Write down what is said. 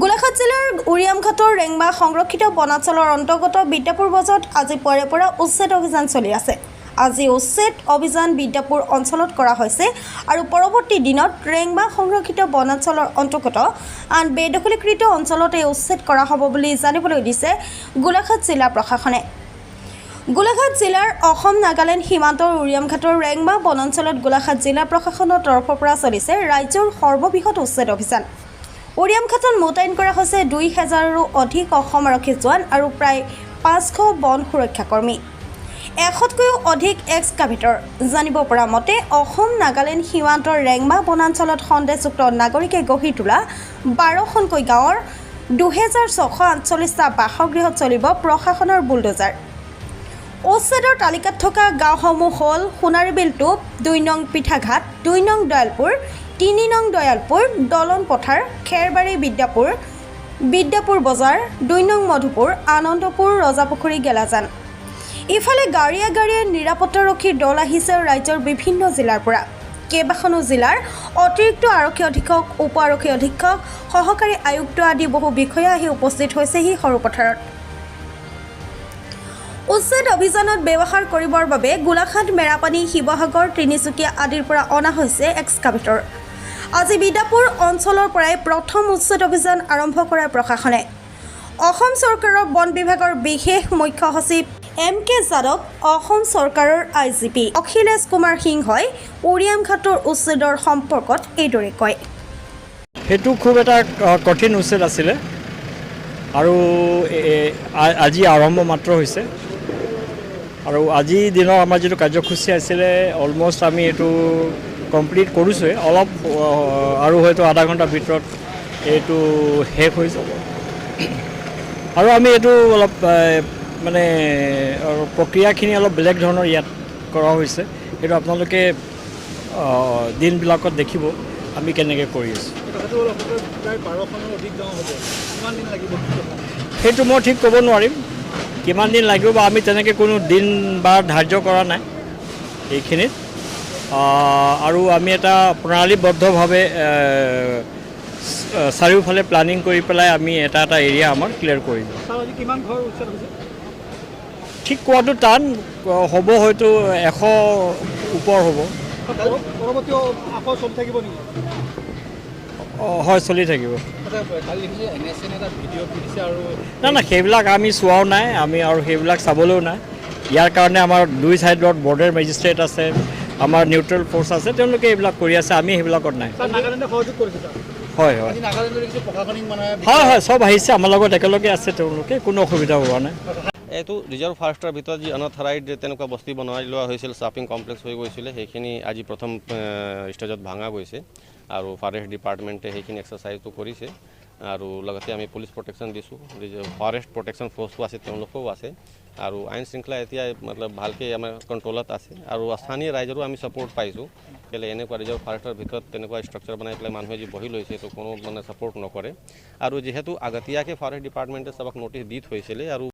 গোলাঘাট জিলাৰ উৰিয়ামঘাটৰ ৰেংমা সংৰক্ষিত বনাঞ্চলৰ অন্তৰ্গত বিদ্যাপুৰ বজাৰত আজি পুৱাৰে পৰা উচ্ছেদ অভিযান চলি আছে। আজি উচ্ছেদ অভিযান বিদ্যাপুৰ অঞ্চলত কৰা হৈছে আৰু পৰৱৰ্তী দিনত ৰেংমা সংৰক্ষিত বনাঞ্চলৰ অন্তৰ্গত আন বেদখলীকৃত অঞ্চলত এই উচ্ছেদ কৰা হ'ব বুলি জানিবলৈ দিছে গোলাঘাট জিলা প্ৰশাসনে। গোলাঘাট জিলাৰ অসম নাগালেণ্ড সীমান্তৰ উৰিয়ামঘাটৰ ৰেংমা বনাঞ্চলত গোলাঘাট জিলা প্ৰশাসনৰ তৰফৰ পৰা চলিছে ৰাজ্যৰ সৰ্ববৃহৎ উচ্ছেদ অভিযান। উৰিয়ামঘাটত মোতায়েন কৰা হৈছে ২,০০০ৰো অধিক অসম আৰক্ষী জোৱান আৰু প্ৰায় ৫০০ বন সুৰক্ষা কৰ্মী, ১০০তকৈও অধিক এক্সকাভেটৰ। জানিব পৰা মতে অসম নাগালেণ্ড সীমান্তৰ ৰেংমা বনাঞ্চলত সন্দেহযুক্ত নাগৰিকে গঢ়ি তোলা ১২খনকৈ গাঁৱৰ ২,৬৪৮টা বাসগৃহত চলিব প্ৰশাসনৰ বুলডোজাৰ। উচ্ছেদৰ তালিকাত থকা গাঁওসমূহ হ'ল সোণাৰীবিল টোপ, ২ নং পিঠাঘাট, ২ নং দয়ালপুৰ, ৩ নং দয়ালপুৰ, দলন পথাৰ, খেৰবাৰী বিদ্যাপুৰ, বিদ্যাপুৰ বজাৰ, ২ নং মধুপুৰ, আনন্দপুৰ, ৰজাপুখুৰী, গেলাজান। ইফালে গাড়ীয়ে গাড়ীয়ে নিৰাপত্তাৰক্ষীৰ দল আহিছে ৰাজ্যৰ বিভিন্ন জিলাৰ পৰা। কেইবাখনো জিলাৰ অতিৰিক্ত আৰক্ষী অধীক্ষক, উপ আৰক্ষী অধীক্ষক, সহকাৰী আয়ুক্ত আদি বহু বিষয়া আহি উপস্থিত হৈছেহি সৰুপথাৰত। উচ্ছেদ অভিযানত ব্যৱহাৰ কৰিবৰ বাবে গোলাঘাট, মেৰাপানী, শিৱসাগৰ, তিনিচুকীয়া আদিৰ পৰা অনা হৈছে এক্সকাভেটৰ। আজি বিদ্যাপুৰ অঞ্চলৰ পৰাই প্ৰথম উচ্ছেদ অভিযান আৰম্ভ কৰে প্ৰশাসনে। অসম চৰকাৰৰ বন বিভাগৰ বিশেষ মুখ্য সচিব MK যাদৱ, অসম চৰকাৰৰ IGP অখিলেশ কুমাৰ সিংহই উৰিয়ামঘাটৰ উচ্ছেদৰ সম্পৰ্কত এইদৰে কয়। সেইটো খুব এটা কঠিন উচ্ছেদ আছিলে আৰু আজি আৰম্ভ মাত্ৰ হৈছে আৰু আজিৰ দিনৰ আমাৰ যিটো কাৰ্যসূচী আছিলে অলমষ্ট আমি এইটো কমপ্লিট কৰিছোঁৱে। অলপ আৰু হয়তো আধা ঘণ্টাৰ ভিতৰত এইটো শেষ হৈ যাব আৰু আমি এইটো অলপ মানে প্ৰক্ৰিয়াখিনি অলপ বেলেগ ধৰণৰ ইয়াত কৰা হৈছে। সেইটো আপোনালোকে দিনবিলাকত দেখিব আমি কেনেকৈ কৰি আছোঁ। সেইটো মই ঠিক ক'ব নোৱাৰিম কিমান দিন লাগিব বা আমি তেনেকৈ কোনো দিন বাৰ ধাৰ্য কৰা নাই এইখিনিত। আৰু আমি এটা প্ৰণালীবদ্ধভাৱে চাৰিওফালে প্লানিং কৰি পেলাই আমি এটা এটা এৰিয়া আমাৰ ক্লিয়াৰ কৰি দিওঁ। ঠিক কোৱাটো টান, হ'ব হয়তো ১০০ ওপৰ হ'ব। হয়, চলি থাকিব। না সেইবিলাক আমি চোৱাও নাই, আমি আৰু সেইবিলাক চাবলৈও নাই। ইয়াৰ কাৰণে আমাৰ দুই ছাইডত বৰ্ডাৰ মেজিষ্ট্ৰেট আছে, আমাৰ নিউট্ৰেল ফ'ৰ্চ আছে, তেওঁলোকে এইবিলাক কৰি আছে, আমি সেইবিলাকত নাই। হয় হয় হয় হয় চব আহিছে আমাৰ লগত একেলগে আছে, তেওঁলোকে কোনো অসুবিধা হোৱা নাই। এইটো ৰিজাৰ্ভ ফৰেষ্টৰ ভিতৰত যি অনথৰাইজড তেনেকুৱা বস্তি বনাই লোৱা হৈছিল, শ্বপিং কমপ্লেক্স হৈ গৈছিলে, সেইখিনি আজি প্ৰথম ষ্টেজত ভাঙা গৈছে আৰু ফৰেষ্ট ডিপাৰ্টমেণ্টে সেইখিনি এক্সাৰচাইজটো কৰিছে আৰু লগতে আমি পুলিচ প্ৰটেকশ্যন দিছোঁ, ফৰেষ্ট প্ৰটেকশ্যন ফ'ৰ্চো আছে, তেওঁলোকেও আছে আৰু আইন শৃংখলা এতিয়া মতলব ভালকৈ আমাৰ কণ্ট্ৰলত আছে আৰু স্থানীয় ৰাইজৰো আমি ছাপোৰ্ট পাইছোঁ। কেলৈ এনেকুৱা ৰিজাৰ্ভ ফৰেষ্টৰ ভিতৰত তেনেকুৱা ষ্ট্ৰাকচাৰ বনাই পেলাই মানুহে যি বহি লৈছে এইটো কোনো মানে ছাপোৰ্ট নকৰে আৰু যিহেতু আগতীয়াকৈ ফৰেষ্ট ডিপাৰ্টমেণ্টে চবক ন'টিছ দি থৈছিলে আৰু